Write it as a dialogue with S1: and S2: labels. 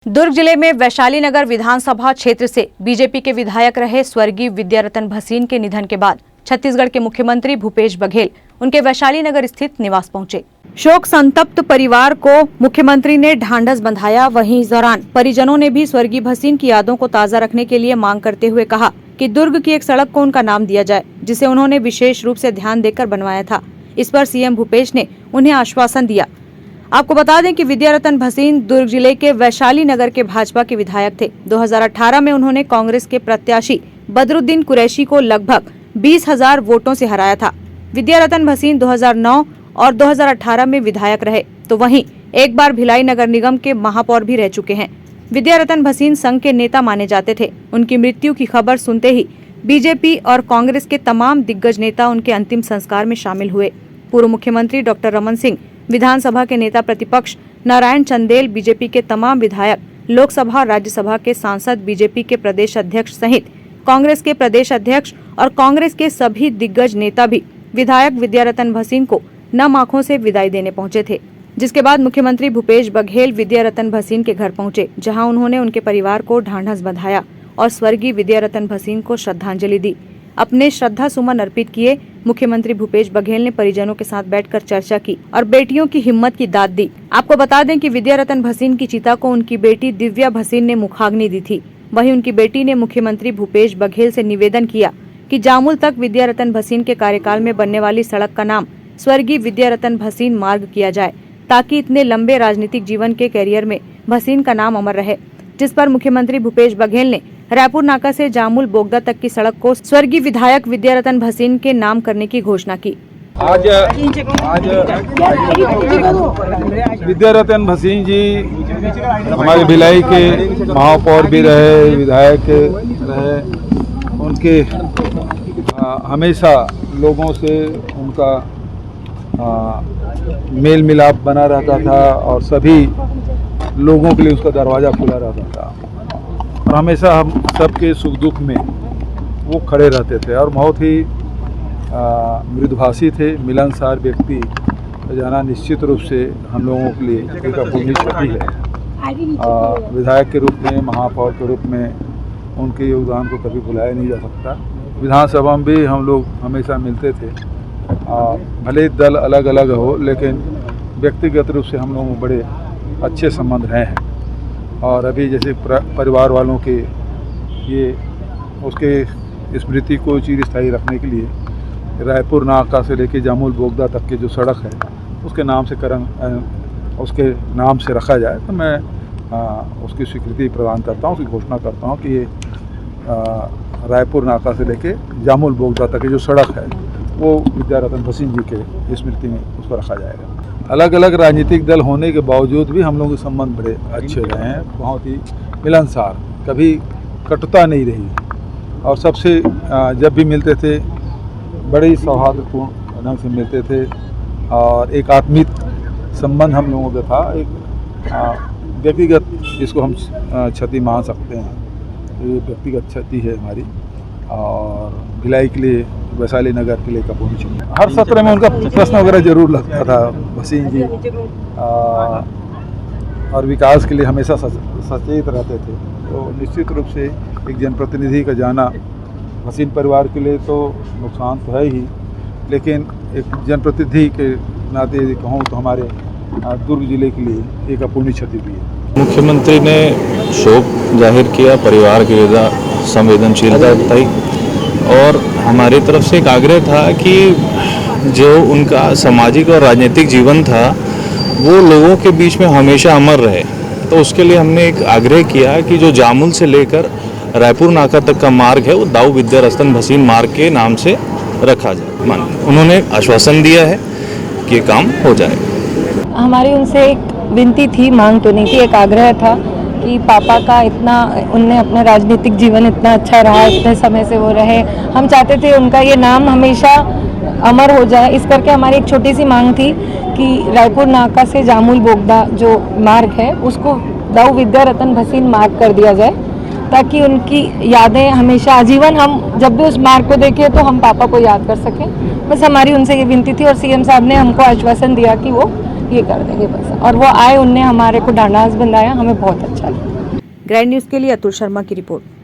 S1: दुर्ग जिले में वैशाली नगर विधानसभा क्षेत्र से बीजेपी के विधायक रहे स्वर्गीय विद्यारतन भसीन के निधन के बाद छत्तीसगढ़ के मुख्यमंत्री भूपेश बघेल उनके वैशाली नगर स्थित निवास पहुंचे। शोक संतप्त परिवार को मुख्यमंत्री ने ढांढस बंधाया। वहीं इस दौरान परिजनों ने भी स्वर्गीय भसीन की यादों को ताजा रखने के लिए मांग करते हुए कहा कि दुर्ग की एक सड़क को उनका नाम दिया जाए, जिसे उन्होंने विशेष रूप से ध्यान देकर बनवाया था। इस पर सीएम भूपेश ने उन्हें आश्वासन दिया। आपको बता दें कि विद्यारतन भसीन दुर्ग जिले के वैशाली नगर के भाजपा के विधायक थे। 2018 में उन्होंने कांग्रेस के प्रत्याशी बदरुद्दीन कुरैशी को लगभग 20,000 वोटों से हराया था। विद्यारतन भसीन 2009 और 2018 में विधायक रहे, तो वहीं एक बार भिलाई नगर निगम के महापौर भी रह चुके हैं। विद्यारतन भसीन संघ के नेता माने जाते थे। उनकी मृत्यु की खबर सुनते ही बीजेपी और कांग्रेस के तमाम दिग्गज नेता उनके अंतिम संस्कार में शामिल हुए। पूर्व मुख्यमंत्री डॉक्टर रमन सिंह, विधानसभा के नेता प्रतिपक्ष नारायण चंदेल, बीजेपी के तमाम विधायक, लोकसभा और राज्यसभा के सांसद, बीजेपी के प्रदेश अध्यक्ष सहित कांग्रेस के प्रदेश अध्यक्ष और कांग्रेस के सभी दिग्गज नेता भी विधायक विद्यारतन भसीन को नम आंखों से विदाई देने पहुंचे थे। जिसके बाद मुख्यमंत्री भूपेश बघेल विद्यारतन भसीन के घर पहुंचे, जहां उन्होंने उनके परिवार को ढांढस बंधाया और स्वर्गीय विद्यारतन भसीन को श्रद्धांजलि दी। अपने श्रद्धा सुमन अर्पित किए। मुख्यमंत्री भूपेश बघेल ने परिजनों के साथ बैठकर चर्चा की और बेटियों की हिम्मत की दाद दी। आपको बता दें कि विद्यारतन भसीन की चिता को उनकी बेटी दिव्या भसीन ने मुखाग्नि दी थी। वहीं उनकी बेटी ने मुख्यमंत्री भूपेश बघेल से निवेदन किया कि जामुल तक विद्यारतन भसीन के कार्यकाल में बनने वाली सड़क का नाम स्वर्गीय विद्यारतन भसीन मार्ग किया जाए, ताकि इतने लंबे राजनीतिक जीवन के कैरियर में भसीन का नाम अमर रहे। जिस पर मुख्यमंत्री भूपेश बघेल ने रायपुर नाका से जामुल बोगदा तक की सड़क को स्वर्गीय विधायक विद्यारतन भसीन के नाम करने की घोषणा की।
S2: आज विद्यारतन भसीन जी हमारे भिलाई के महापौर भी रहे, विधायक रहे। उनके हमेशा लोगों से उनका मेल मिलाप बना रहता था और सभी लोगों के लिए उसका दरवाज़ा खुला रहता था और हमेशा हम सबके सुख दुख में वो खड़े रहते थे और बहुत ही मृदुभाषी थे, मिलनसार व्यक्ति जाना निश्चित रूप से हम लोगों के लिए एक अपूर्णीय क्षति है। विधायक के रूप में, महापौर के रूप में उनके योगदान को कभी भुलाया नहीं जा सकता। विधानसभा में भी हम लोग हमेशा मिलते थे। भले दल अलग अलग हो, लेकिन व्यक्तिगत रूप से हम लोगों में बड़े अच्छे संबंध रहे हैं। और अभी जैसे परिवार वालों के ये उसके स्मृति को चिरस्थायी रखने के लिए रायपुर नाका से लेके जामुल बोगदा तक की जो सड़क है उसके नाम से रखा जाए, तो मैं उसकी स्वीकृति प्रदान करता हूँ, उसकी घोषणा करता हूँ कि ये रायपुर नाका से लेके जामुल बोगदा तक की जो सड़क है वो विद्यारतन भसीन जी के स्मृति में उसको रखा जाएगा। अलग अलग राजनीतिक दल होने के बावजूद भी हम लोगों के संबंध बड़े अच्छे रहे हैं, बहुत ही मिलनसार, कभी कटुता नहीं रही और सबसे जब भी मिलते थे बड़े ही सौहार्दपूर्ण ढंग से मिलते थे और एक आत्मीय संबंध हम लोगों का था। एक व्यक्तिगत जिसको हम क्षति मान सकते हैं, ये व्यक्तिगत क्षति है हमारी और भिलाई के लिए, वैशाली नगर के लिए कपूर चाहिए। हर सत्र में उनका प्रश्न वगैरह जरूर लगता था भसीन जी और विकास के लिए हमेशा सचेत रहते थे। तो निश्चित रूप से एक जनप्रतिनिधि का जाना भसीन परिवार के लिए तो नुकसान तो है ही, लेकिन एक जनप्रतिनिधि के नाते यदि कहूँ तो हमारे दुर्ग जिले के लिए एक अपूर्णीय क्षति भी है।
S3: मुख्यमंत्री ने शोक जाहिर किया, परिवार की संवेदनशीलता बताई और हमारी तरफ से एक आग्रह था कि जो उनका सामाजिक और राजनीतिक जीवन था वो लोगों के बीच में हमेशा अमर रहे। तो उसके लिए हमने एक आग्रह किया कि जो जामुल से लेकर रायपुर नाका तक का मार्ग है वो दाऊ विद्यारतन भसीन मार्ग के नाम से रखा जाए। उन्होंने आश्वासन दिया है कि ये काम हो जाएगा।
S4: हमारी उनसे एक विनती थी, मांग तो नहीं थी, एक आग्रह था कि पापा का इतना उनने अपना राजनीतिक जीवन इतना अच्छा रहा, इतने समय से वो रहे, हम चाहते थे उनका ये नाम हमेशा अमर हो जाए। इस करके हमारी एक छोटी सी मांग थी कि रायपुर नाका से जामुल बोगदा जो मार्ग है उसको दाऊ विद्यारतन भसीन मार्ग कर दिया जाए, ताकि उनकी यादें हमेशा आजीवन हम जब भी उस मार्ग को देखें तो हम पापा को याद कर सकें। बस हमारी उनसे ये विनती थी और सीएम साहब ने हमको आश्वासन दिया कि वो ये कर देंगे बस। और वो आए, उनने हमारे को डांडास बंधाया, हमें बहुत अच्छा लगा।
S1: ग्रैंड न्यूज के लिए अतुल शर्मा की रिपोर्ट।